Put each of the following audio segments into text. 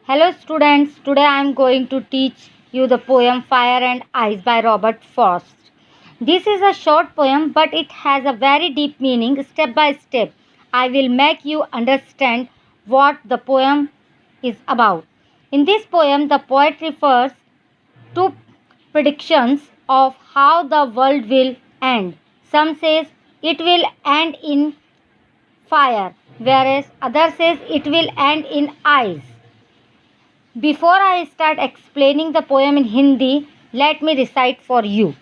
Hello students, today I am going to teach you the poem Fire and Ice by Robert Frost. This is a short poem but it has a very deep meaning. Step by step, I will make you understand what the poem is about. In this poem, the poet refers to predictions of how the world will end. Some says it will end in fire, whereas others says it will end in ice. Before I start explaining the poem in Hindi, let me recite for you.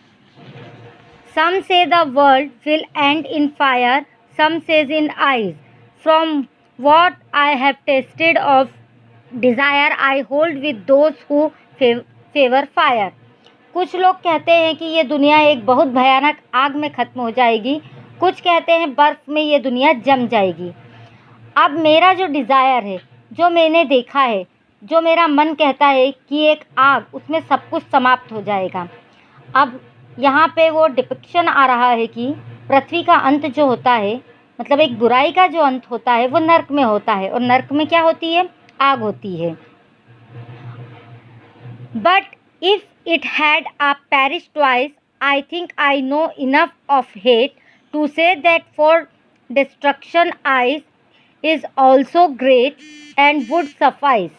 Some say the world will end in fire, some says in ice. From what I have tasted of desire, I hold with those who favor fire. कुछ लोग कहते हैं कि ये दुनिया एक बहुत भयानक आग में ख़त्म हो जाएगी, कुछ कहते हैं बर्फ़ में ये दुनिया जम जाएगी। अब मेरा जो डिज़ायर है, जो मैंने देखा है, जो मेरा मन कहता है कि एक आग, उसमें सब कुछ समाप्त हो जाएगा। अब यहाँ पे वो डिपिक्शन आ रहा है कि पृथ्वी का अंत जो होता है, मतलब एक बुराई का जो अंत होता है, वो नर्क में होता है। और नर्क में क्या होती है? आग होती है। But if it had a perish twice, I think I know enough of hate to say that for destruction ice is also great and would suffice.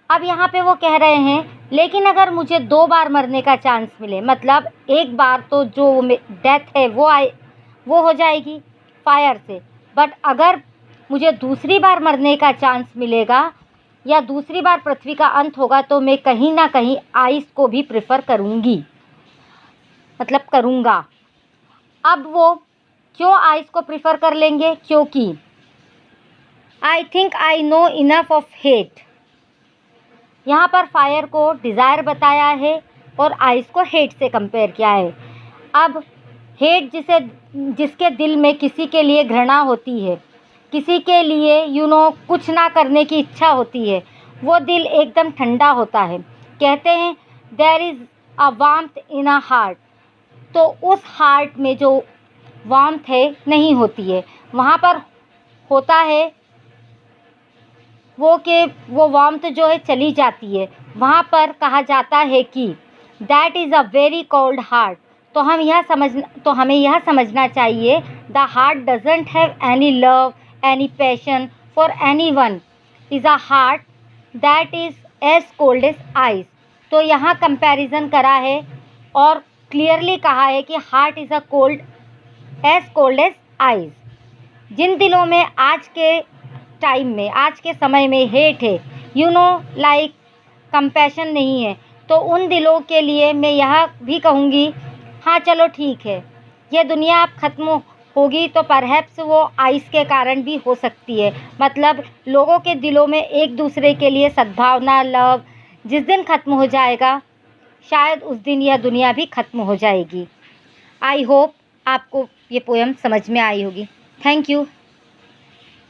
अब यहाँ पे वो कह रहे हैं, लेकिन अगर मुझे 2 बार मरने का चांस मिले, मतलब एक बार तो जो डेथ है वो हो जाएगी फायर से, बट अगर मुझे दूसरी बार मरने का चांस मिलेगा या दूसरी बार पृथ्वी का अंत होगा, तो मैं कहीं ना कहीं आइस को भी प्रेफर करूँगी, मतलब करूँगा। अब वो क्यों आइस को प्रेफर कर लेंगे? क्योंकि आई think I know enough of hate. यहाँ पर फायर को डिज़ायर बताया है और आइस को हेट से कंपेयर किया है। अब हेट जिसके दिल में किसी के लिए घृणा होती है, किसी के लिए कुछ ना करने की इच्छा होती है, वो दिल एकदम ठंडा होता है। कहते हैं there is a warmth in a heart, तो उस हार्ट में जो वार्मथ है नहीं होती है, वहाँ पर होता है वो वार्मथ जो है चली जाती है। वहाँ पर कहा जाता है कि that is a very cold heart. तो हमें यह समझना चाहिए, the heart doesn't have any love, any passion for any one, is a heart that is as cold as ice. तो यहाँ कंपैरिजन करा है और क्लियरली कहा है कि heart is a as cold as ice. जिन दिलों में आज के टाइम में, आज के समय में हेट है, लाइक कंपैशन नहीं है, तो उन दिलों के लिए मैं यह भी कहूँगी, हाँ चलो ठीक है, ये दुनिया अब ख़त्म होगी तो परहैप्स वो आइस के कारण भी हो सकती है। मतलब लोगों के दिलों में एक दूसरे के लिए सद्भावना, लव जिस दिन ख़त्म हो जाएगा, शायद उस दिन यह दुनिया भी ख़त्म हो जाएगी। आई होप आपको ये पोएम समझ में आई होगी। Thank you.